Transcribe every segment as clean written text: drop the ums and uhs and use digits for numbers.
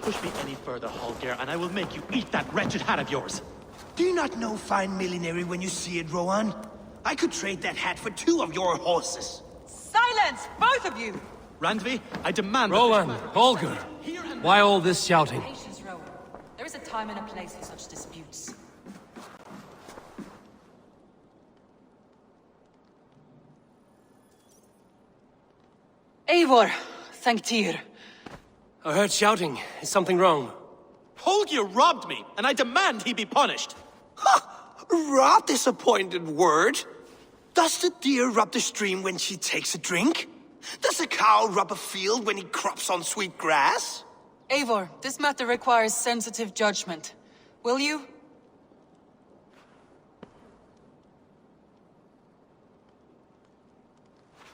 Push me any further, Holger, and I will make you eat that wretched hat of yours. Do you not know fine millinery when you see it, Rohan? I could trade that hat for 2 of your horses. Silence, both of you! Randvi, I demand Rowan, Holger, why all this shouting? Patience, Rowan. There is a time and a place for such disputes. Eivor, thank Tyr. I heard shouting. Is something wrong? Holger robbed me, and I demand he be punished. Rot disappointed word. Does the deer rub the stream when she takes a drink? Does a cow rub a field when he crops on sweet grass? Eivor, this matter requires sensitive judgment. Will you?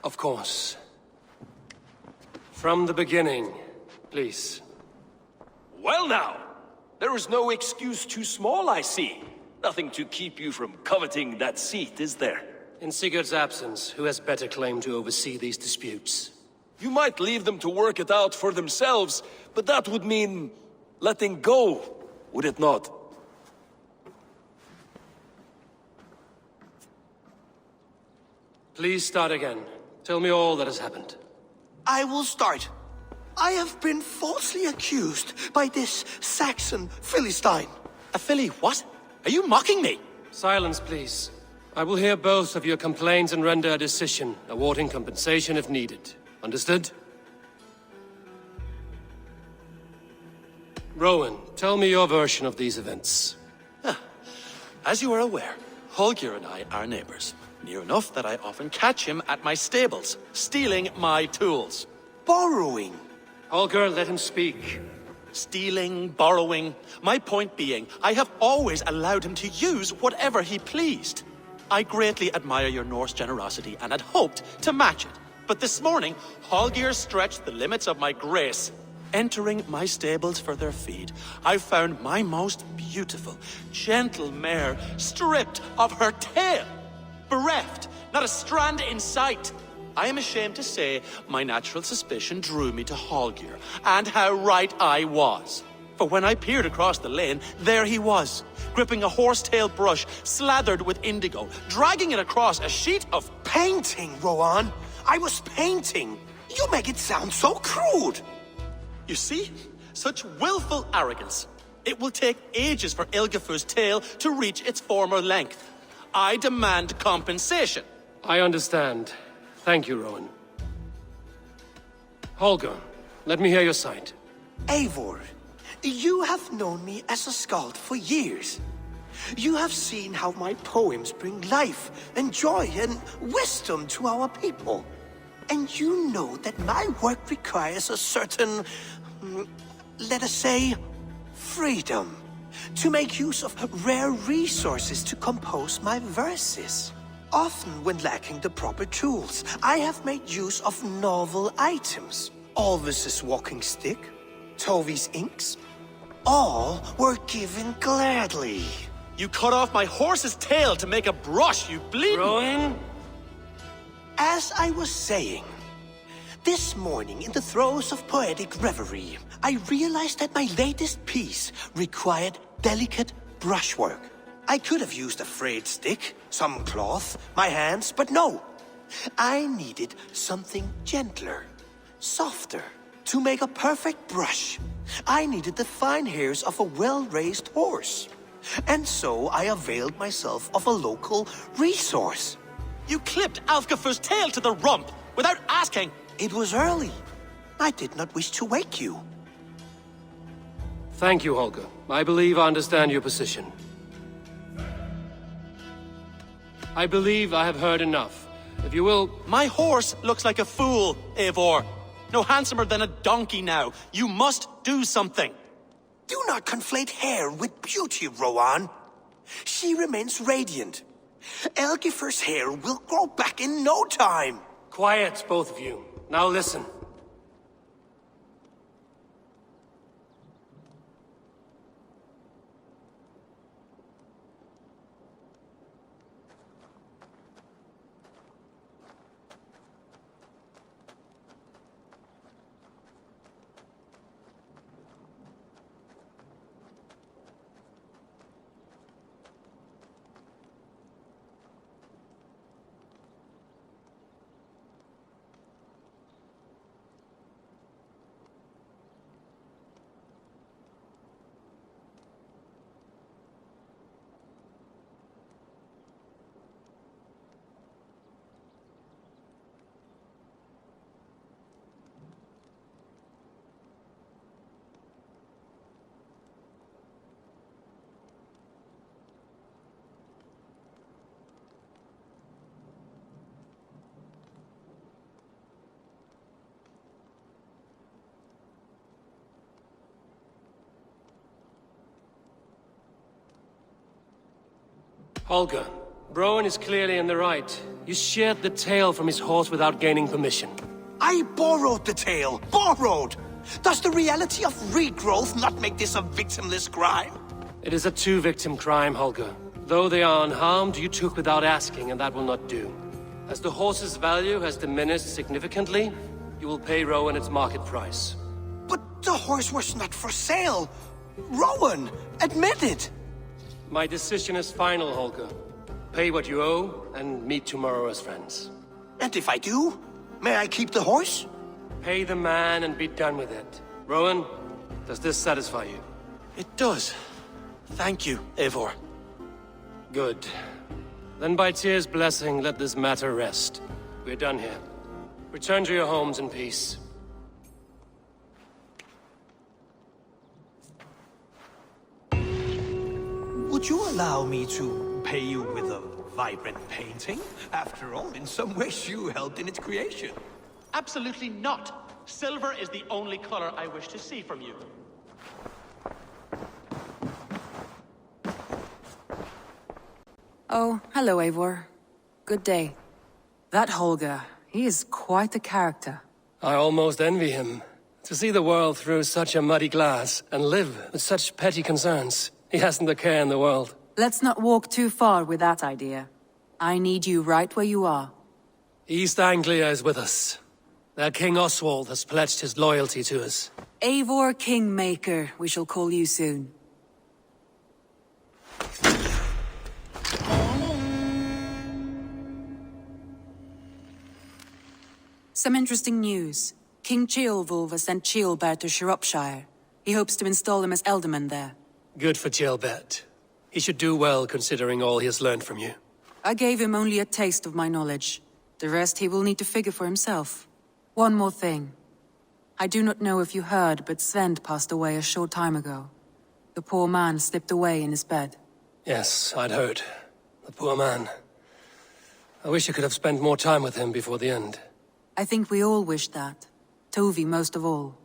Of course. From the beginning, please. Well now, there is no excuse too small, I see. Nothing to keep you from coveting that seat, is there? In Sigurd's absence, who has better claim to oversee these disputes? You might leave them to work it out for themselves, but that would mean letting go, would it not? Please start again. Tell me all that has happened. I will start. I have been falsely accused by this Saxon Philistine. A filly, what? Are you mocking me? Silence, please. I will hear both of your complaints and render a decision, awarding compensation if needed. Understood? Rowan, tell me your version of these events. As you are aware, Holger and I are neighbors. Near enough that I often catch him at my stables, stealing my tools. Borrowing. Holger, let him speak. Stealing, borrowing. My point being, I have always allowed him to use whatever he pleased. I greatly admire your Norse generosity and had hoped to match it. But this morning, Holger stretched the limits of my grace. Entering my stables for their feed, I found my most beautiful, gentle mare stripped of her tail. Bereft, not a strand in sight. I am ashamed to say my natural suspicion drew me to Holger, and how right I was. For when I peered across the lane, there he was, gripping a horsetail brush slathered with indigo, dragging it across a sheet of... Painting, Rohan. I was painting. You make it sound so crude. You see? Such willful arrogance. It will take ages for Ilgafur's tail to reach its former length. I demand compensation. I understand. Thank you, Rowan. Holger, let me hear your side. Eivor, you have known me as a skald for years. You have seen how my poems bring life and joy and wisdom to our people. And you know that my work requires a certain, let us say, freedom. To make use of rare resources to compose my verses. Often when lacking the proper tools, I have made use of novel items. Alvis's walking stick, Tovi's inks. All were given gladly. You cut off my horse's tail to make a brush, you bleeding... Rowan? As I was saying, this morning in the throes of poetic reverie, I realized that my latest piece required delicate brushwork. I could have used a frayed stick, some cloth, my hands, but no. I needed something gentler, softer. To make a perfect brush, I needed the fine hairs of a well-raised horse. And so I availed myself of a local resource. You clipped Alfgafur's tail to the rump without asking. It was early. I did not wish to wake you. Thank you, Holger. I believe I understand your position. I believe I have heard enough. If you will... My horse looks like a fool, Eivor. No handsomer than a donkey now. You must do something. Do not conflate hair with beauty, Rohan. She remains radiant. Elgifur's hair will grow back in no time. Quiet, both of you. Now listen. Holger, Rowan is clearly in the right. You sheared the tail from his horse without gaining permission. I borrowed the tail. Borrowed! Does the reality of regrowth not make this a victimless crime? It is a two-victim crime, Holger. Though they are unharmed, you took without asking, and that will not do. As the horse's value has diminished significantly, you will pay Rowan its market price. But the horse was not for sale. Rowan, admit it. My decision is final, Holger. Pay what you owe, and meet tomorrow as friends. And if I do, may I keep the horse? Pay the man and be done with it. Rowan, does this satisfy you? It does. Thank you, Eivor. Good. Then by Tyr's blessing, let this matter rest. We're done here. Return to your homes in peace. Would you allow me to pay you with a vibrant painting? After all, in some ways you helped in its creation. Absolutely not. Silver is the only color I wish to see from you. Oh, hello, Eivor. Good day. That Holger, he is quite a character. I almost envy him. To see the world through such a muddy glass and live with such petty concerns. He hasn't a care in the world. Let's not walk too far with that idea. I need you right where you are. East Anglia is with us. Their King Oswald has pledged his loyalty to us. Eivor Kingmaker, we shall call you soon. Some interesting news. King Ceolwulf has sent Ceolbert to Shropshire. He hopes to install him as Elderman there. Good for Ceolbert. He should do well considering all he has learned from you. I gave him only a taste of my knowledge. The rest he will need to figure for himself. One more thing. I do not know if you heard, but Sven passed away a short time ago. The poor man slipped away in his bed. Yes, I'd heard. The poor man. I wish I could have spent more time with him before the end. I think we all wish that. Tovi most of all.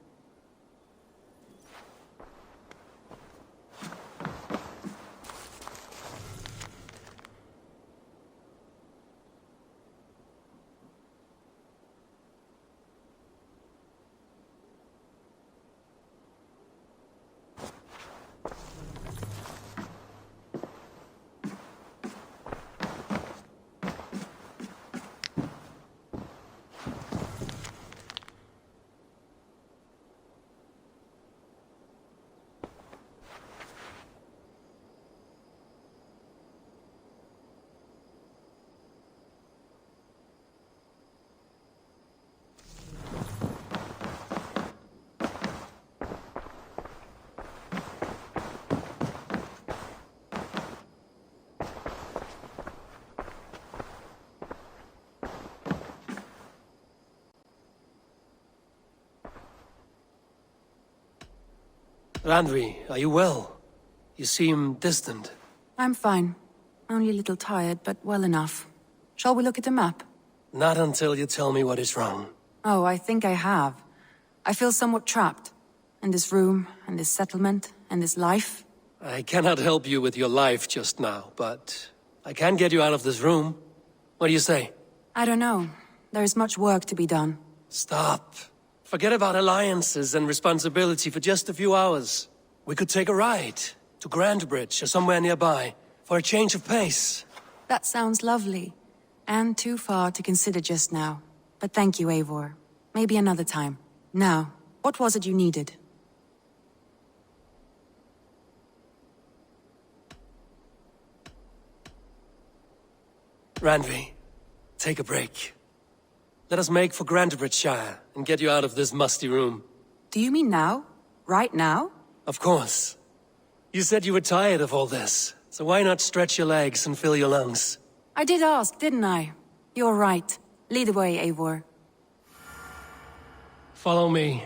Randvi, are you well? You seem distant. I'm fine. Only a little tired, but well enough. Shall we look at the map? Not until you tell me what is wrong. Oh, I think I have. I feel somewhat trapped. In this room, and this settlement, and this life. I cannot help you with your life just now, but I can get you out of this room. What do you say? I don't know. There is much work to be done. Stop. Forget about alliances and responsibility for just a few hours. We could take a ride to Grandbridge or somewhere nearby for a change of pace. That sounds lovely. And too far to consider just now. But thank you, Eivor. Maybe another time. Now, what was it you needed? Randvi, take a break. Let us make for Grandbridgeshire and get you out of this musty room. Do you mean now? Right now? Of course. You said you were tired of all this, so why not stretch your legs and fill your lungs? I did ask, didn't I? You're right. Lead the way, Eivor. Follow me.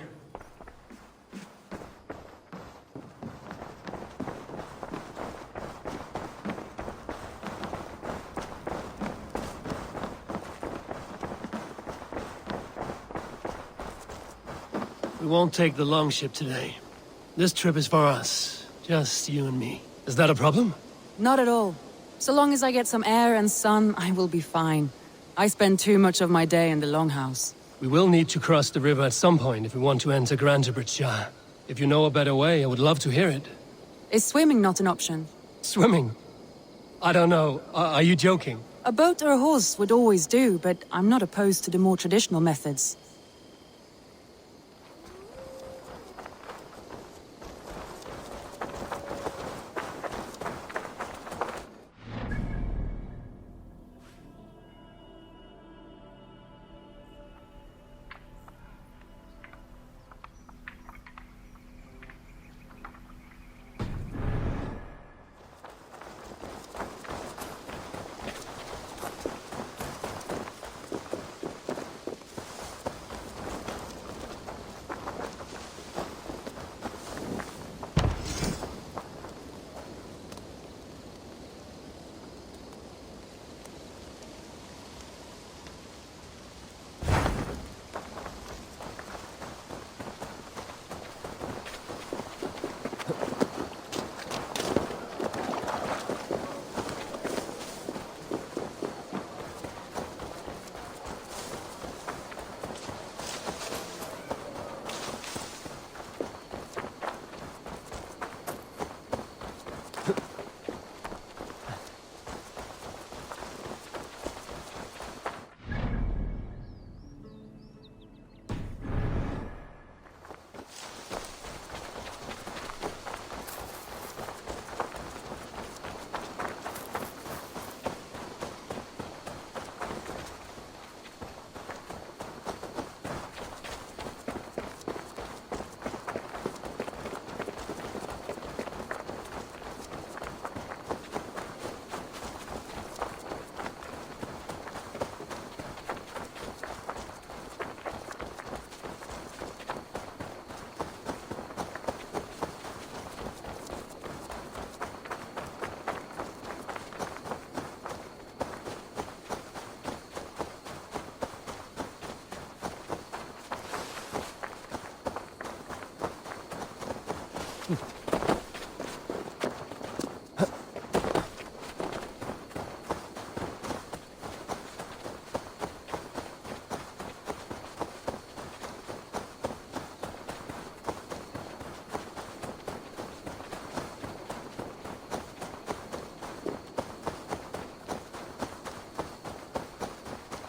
We won't take the longship today. This trip is for us. Just you and me. Is that a problem? Not at all. So long as I get some air and sun, I will be fine. I spend too much of my day in the Longhouse. We will need to cross the river at some point if we want to enter Grantebridge. If you know a better way, I would love to hear it. Is swimming not an option? Swimming? I don't know. Are you joking? A boat or a horse would always do, but I'm not opposed to the more traditional methods.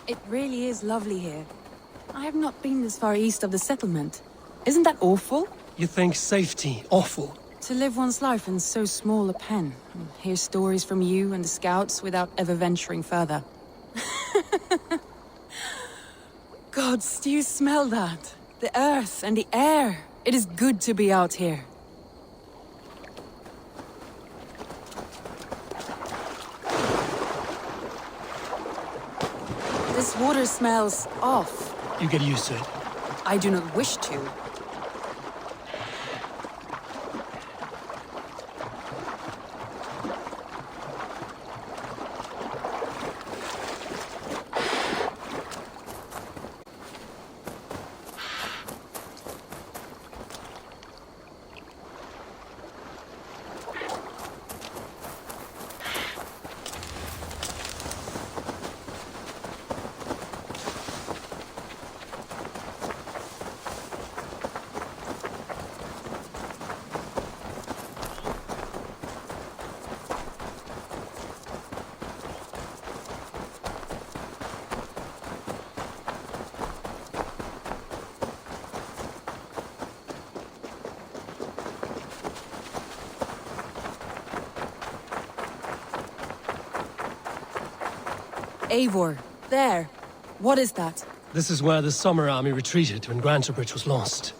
It really is lovely here. I have not been this far east of the settlement. Isn't that awful? You think safety awful? To live one's life in so small a pen, and hear stories from you and the scouts without ever venturing further. Gods, do you smell that? The earth and the air. It is good to be out here. This water smells off. You get used to it. I do not wish to. Eivor, there. What is that? This is where the Summer Army retreated when Grantebridge was lost.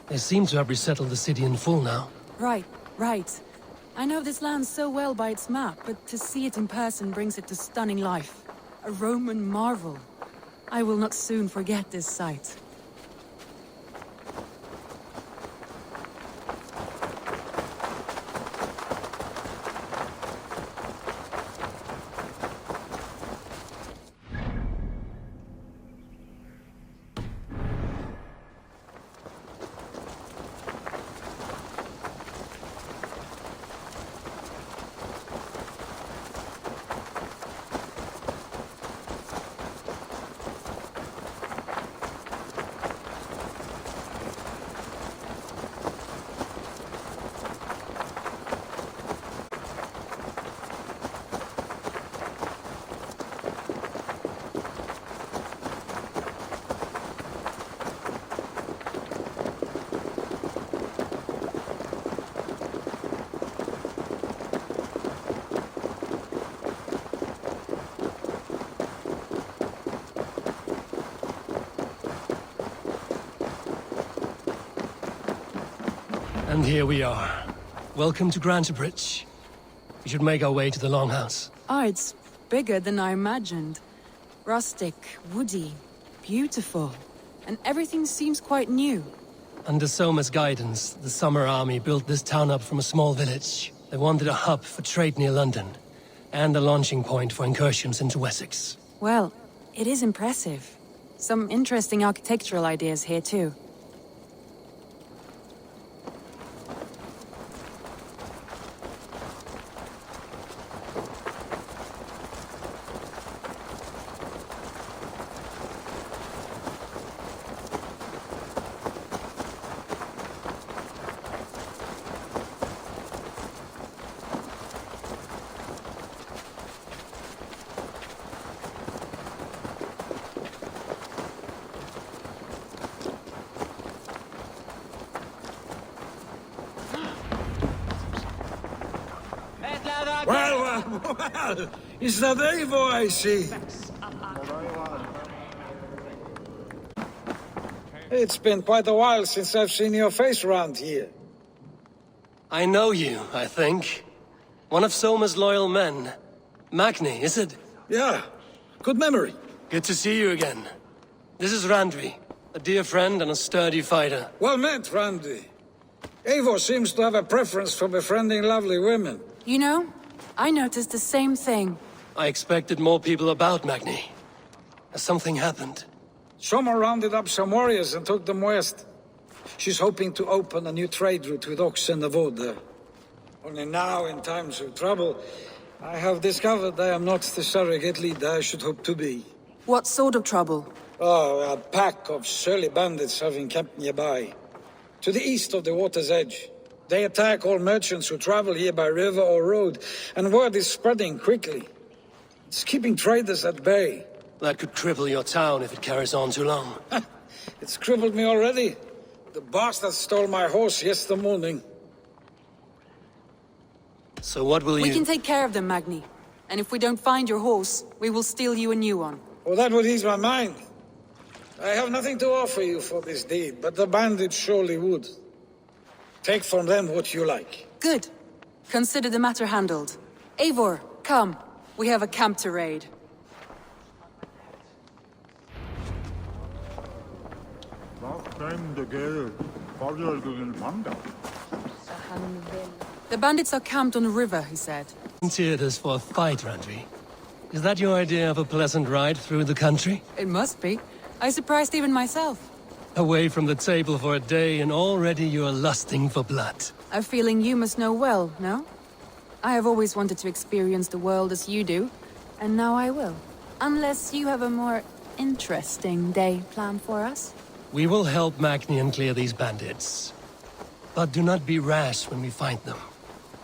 They seem to have resettled the city in full now. Right, right. I know this land so well by its map, but to see it in person brings it to stunning life. A Roman marvel. I will not soon forget this sight. And here we are. Welcome to Grantebridge. We should make our way to the Longhouse. Oh, it's bigger than I imagined. Rustic, woody, beautiful. And everything seems quite new. Under Soma's guidance, the Summer Army built this town up from a small village. They wanted a hub for trade near London, and a launching point for incursions into Wessex. Well, it is impressive. Some interesting architectural ideas here too. Well, is that Eivor I see? It's been quite a while since I've seen your face around here. I know you, I think. One of Soma's loyal men. Magni, is it? Yeah, good memory. Good to see you again. This is Randvi, a dear friend and a sturdy fighter. Well met, Randy. Eivor seems to have a preference for befriending lovely women. You know, I noticed the same thing. I expected more people about Magni. Has something happened? Someone rounded up some warriors and took them west. She's hoping to open a new trade route with Oxen of Oda. Only now, in times of trouble, I have discovered I am not the surrogate leader I should hope to be. What sort of trouble? Oh, a pack of surly bandits have encamped nearby. To the east of the water's edge. They attack all merchants who travel here by river or road, and word is spreading quickly. It's keeping traders at bay. That could cripple your town if it carries on too long. It's crippled me already. The bastard stole my horse yesterday morning. So what will you... We can take care of them, Magni. And if we don't find your horse, we will steal you a new one. Oh, that would ease my mind. I have nothing to offer you for this deed, but the bandits surely would. Take from them what you like. Good. Consider the matter handled. Eivor, come. We have a camp to raid. The bandits are camped on the river, he said. Volunteered us for a fight, Randvi. Is that your idea of a pleasant ride through the country? It must be. I surprised even myself. Away from the table for a day and already you're lusting for blood. A feeling you must know well, no? I have always wanted to experience the world as you do, and now I will. Unless you have a more interesting day planned for us. We will help Magni clear these bandits. But do not be rash when we find them.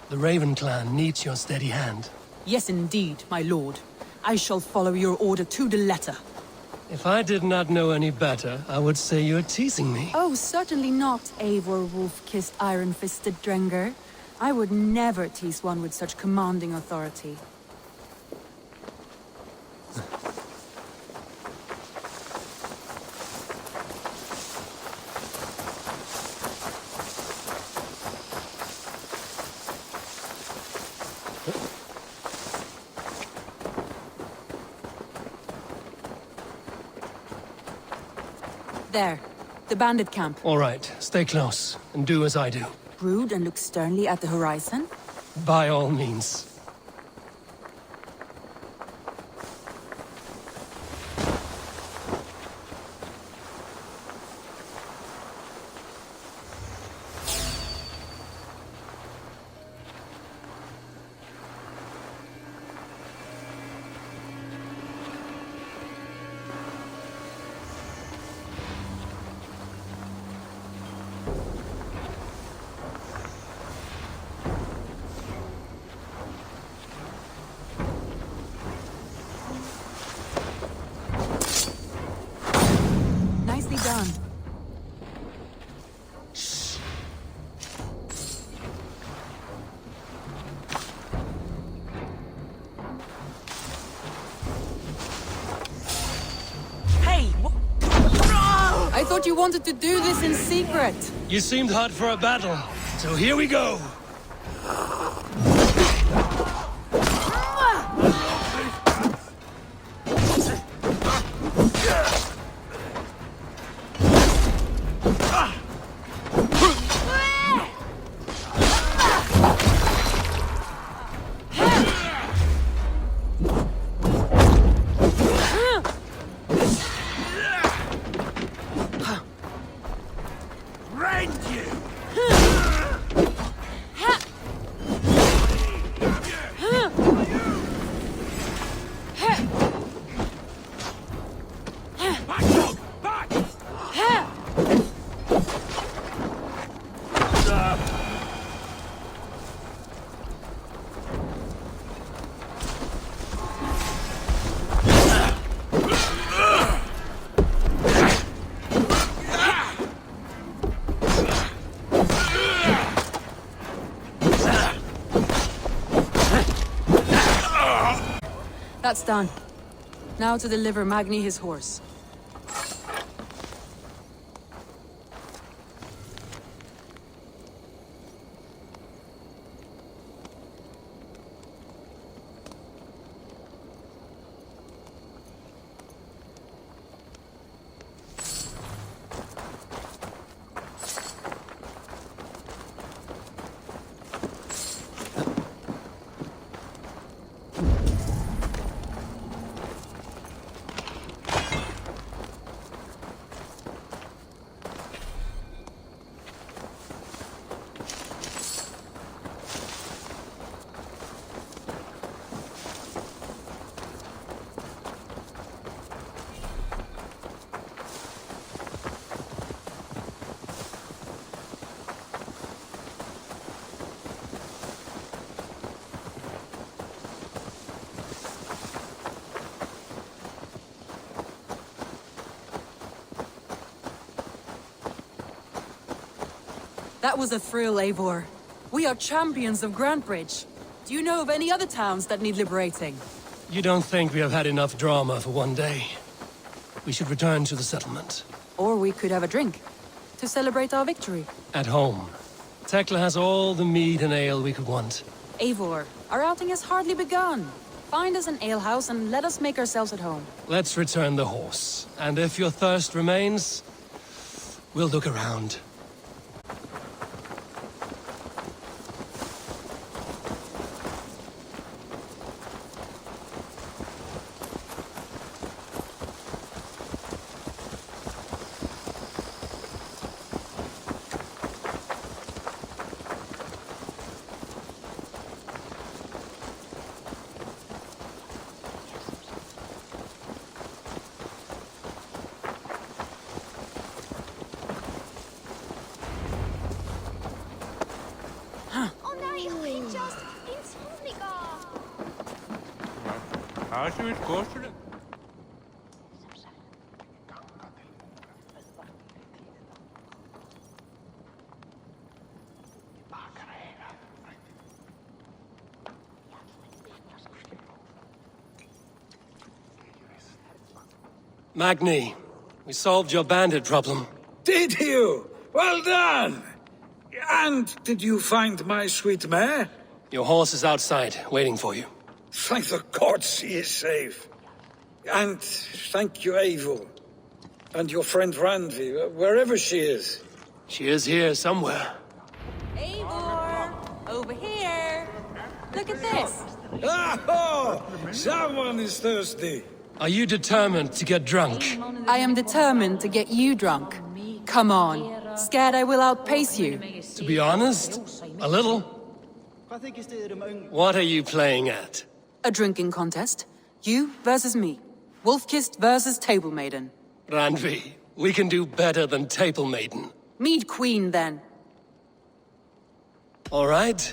The Raven clan needs your steady hand. Yes, indeed, my lord. I shall follow your order to the letter. If I did not know any better, I would say you're teasing me. Oh, certainly not, Eivor wolf-kissed iron-fisted Drenger. I would never tease one with such commanding authority. There, the bandit camp. All right, stay close, and do as I do. Brood and look sternly at the horizon. By all means. Nicely done. Hey! I thought you wanted to do this in secret. You seemed hot for a battle. So here we go. That's done. Now to deliver Magni his horse. That was a thrill, Eivor. We are champions of Grantebridge. Do you know of any other towns that need liberating? You don't think we have had enough drama for one day? We should return to the settlement. Or we could have a drink, to celebrate our victory. At home. Tekla has all the mead and ale we could want. Eivor, our outing has hardly begun. Find us an alehouse and let us make ourselves at home. Let's return the horse. And if your thirst remains, we'll look around. Magni, we solved your bandit problem. Did you? Well done! And did you find my sweet mare? Your horse is outside, waiting for you. Thank the gods he is safe. And thank you, Eivor. And your friend Randvi, wherever she is. She is here somewhere. Eivor! Over here! Look at this! Oh! Someone is thirsty. Are you determined to get drunk? I am determined to get you drunk. Come on. Scared I will outpace you. To be honest, a little. What are you playing at? A drinking contest. You versus me. Wolf-kissed versus Table Maiden. Randvi, we can do better than Table Maiden. Mead Queen, then. All right,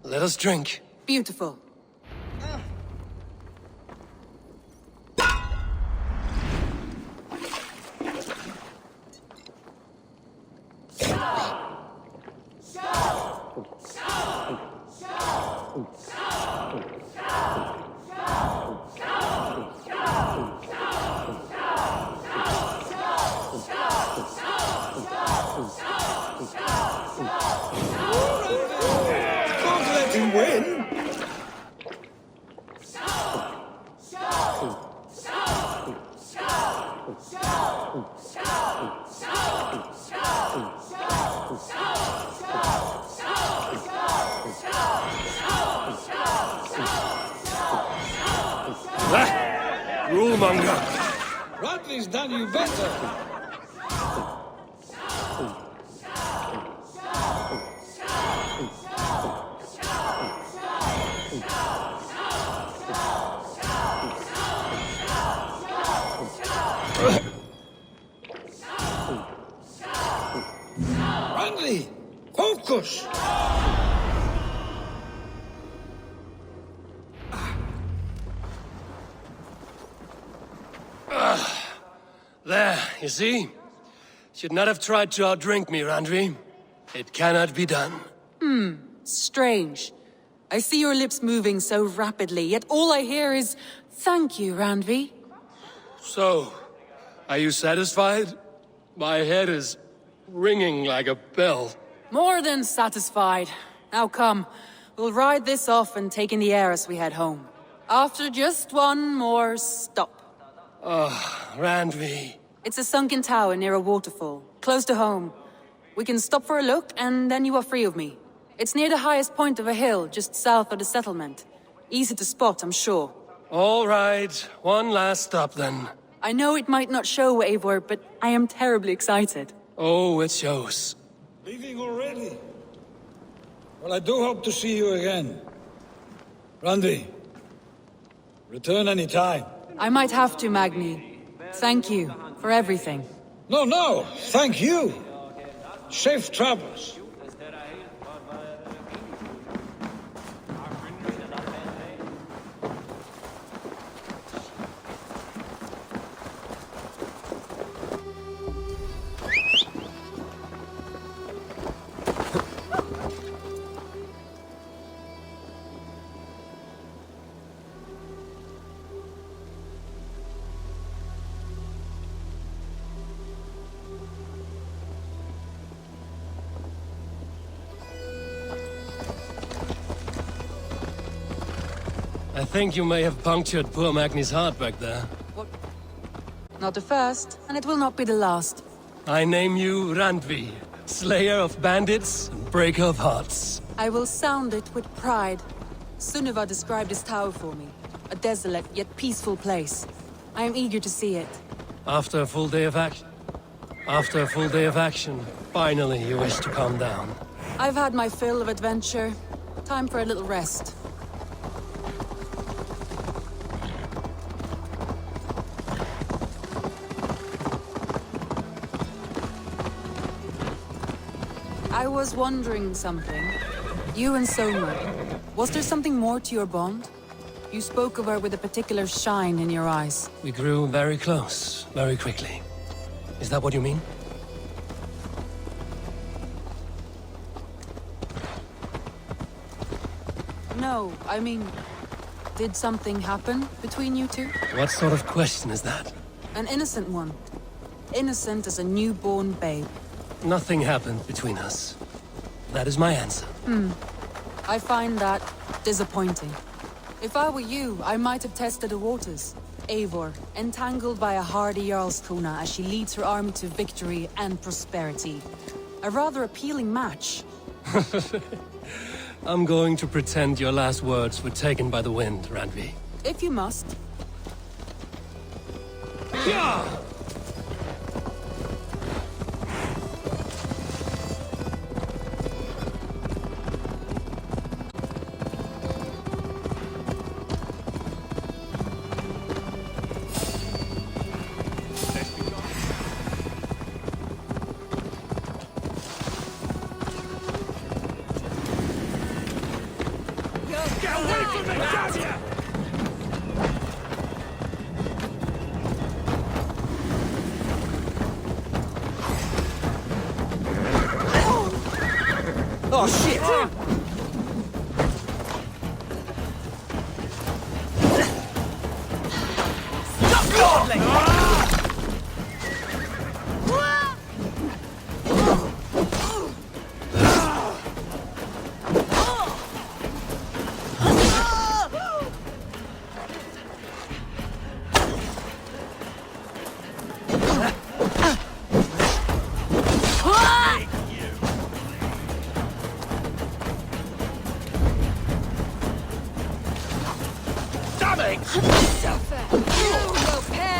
let us drink. Beautiful. Can't let him win. Rulemonger! Radley's done you better. Radley, focus. There, you see? Should not have tried to outdrink me, Randvi. It cannot be done. Strange. I see your lips moving so rapidly, yet all I hear is, "Thank you, Randvi." So, are you satisfied? My head is ringing like a bell. More than satisfied. Now come, we'll ride this off and take in the air as we head home. After just one more stop. Randvi. It's a sunken tower near a waterfall, close to home. We can stop for a look, and then you are free of me. It's near the highest point of a hill, just south of the settlement. Easy to spot, I'm sure. All right, one last stop then. I know it might not show, Eivor, but I am terribly excited. Oh, it shows. Leaving already? Well, I do hope to see you again. Randy, return any time. I might have to, Magni. Thank you for everything. No, thank you. Safe travels. I think you may have punctured poor Magni's heart back there. What? Not the first, and it will not be the last. I name you Randvi, slayer of bandits and breaker of hearts. I will sound it with pride. Sunniva described this tower for me. A desolate yet peaceful place. I am eager to see it. After a full day of action, finally you wish to calm down. I've had my fill of adventure. Time for a little rest. I was wondering something. You and Soma, was there something more to your bond? You spoke of her with a particular shine in your eyes. We grew very close, very quickly. Is that what you mean? No, I mean, did something happen between you two? What sort of question is that? An innocent one. Innocent as a newborn babe. Nothing happened between us. That is my answer. I find that disappointing. If I were you, I might have tested the waters. Eivor, entangled by a hardy Jarlskona as she leads her army to victory and prosperity. A rather appealing match. I'm going to pretend your last words were taken by the wind, Randvi. If you must. Oh, shit! legs! So fair. You will pay.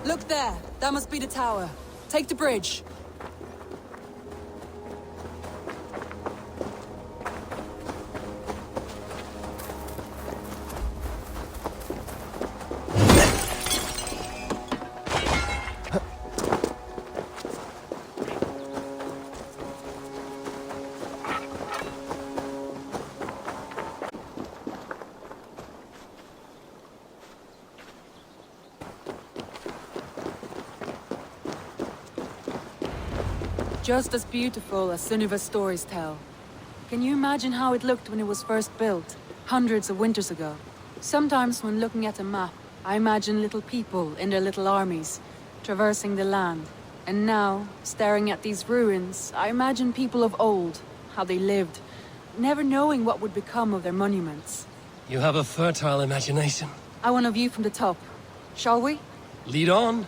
Look there. That must be the tower. Take the bridge. Just as beautiful as Sunniva's stories tell. Can you imagine how it looked when it was first built, hundreds of winters ago? Sometimes when looking at a map, I imagine little people in their little armies, traversing the land. And now, staring at these ruins, I imagine people of old, how they lived, never knowing what would become of their monuments. You have a fertile imagination. I want a view from the top. Shall we? Lead on.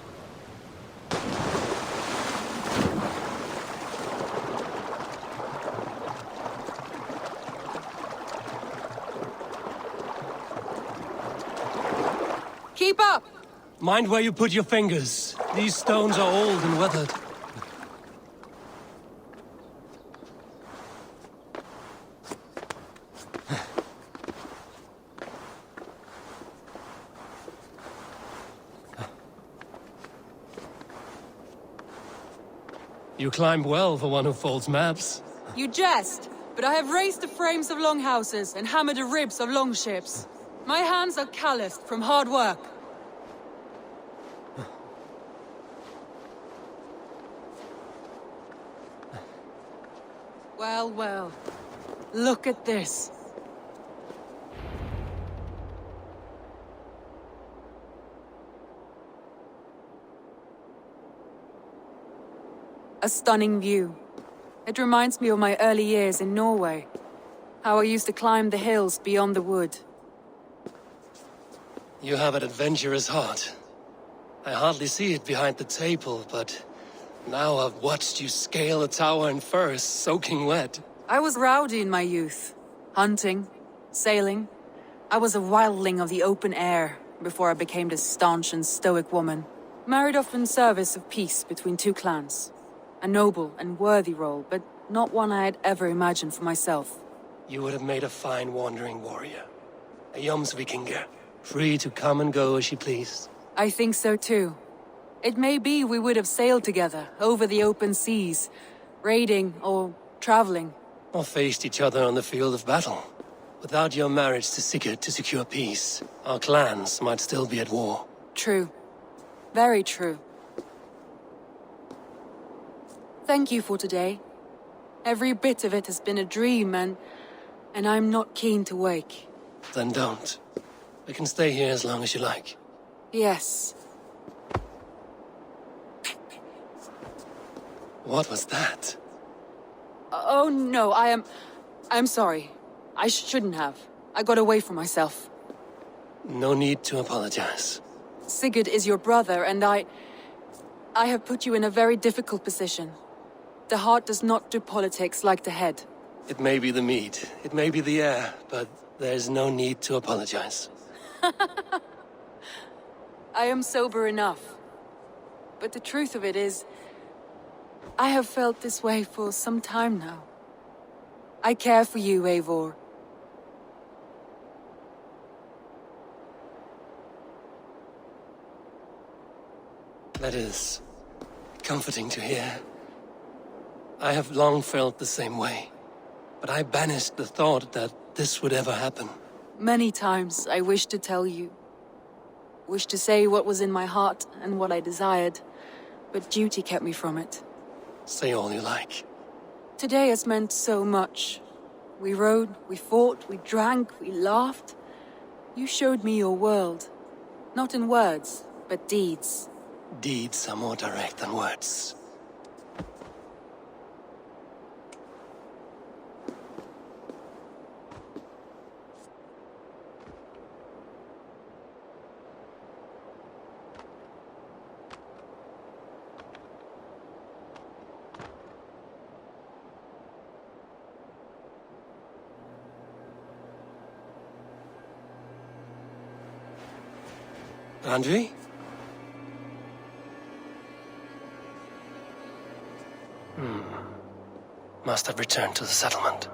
Keep up! Mind where you put your fingers. These stones are old and weathered. You climbed well for one who folds maps. You jest, but I have raised the frames of longhouses and hammered the ribs of longships. My hands are calloused from hard work. Well, well. Look at this. A stunning view. It reminds me of my early years in Norway. How I used to climb the hills beyond the wood. You have an adventurous heart. I hardly see it behind the table, but now I've watched you scale a tower in furs, soaking wet. I was rowdy in my youth. Hunting, sailing. I was a wildling of the open air before I became this staunch and stoic woman. Married off in service of peace between two clans. A noble and worthy role, but not one I had ever imagined for myself. You would have made a fine wandering warrior. A Jomsvikinger, free to come and go as she pleased. I think so too. It may be we would have sailed together over the open seas, raiding or traveling. Or faced each other on the field of battle. Without your marriage to Sigurd to secure peace, our clans might still be at war. True. Very true. Thank you for today. Every bit of it has been a dream, and I'm not keen to wake. Then don't. I can stay here as long as you like. Yes. What was that? Oh no, I'm sorry. I shouldn't have. I got away from myself. No need to apologize. Sigurd is your brother, and I have put you in a very difficult position. The heart does not do politics like the head. It may be the meat, it may be the air, but there's no need to apologize. I am sober enough. But the truth of it is, I have felt this way for some time now. I care for you, Eivor. That is comforting to hear. I have long felt the same way, but I banished the thought that this would ever happen. Many times I wished to tell you. Wished to say what was in my heart and what I desired, but duty kept me from it. Say all you like. Today has meant so much. We rode, we fought, we drank, we laughed. You showed me your world. Not in words, but deeds. Deeds are more direct than words. Andri? Must have returned to the settlement.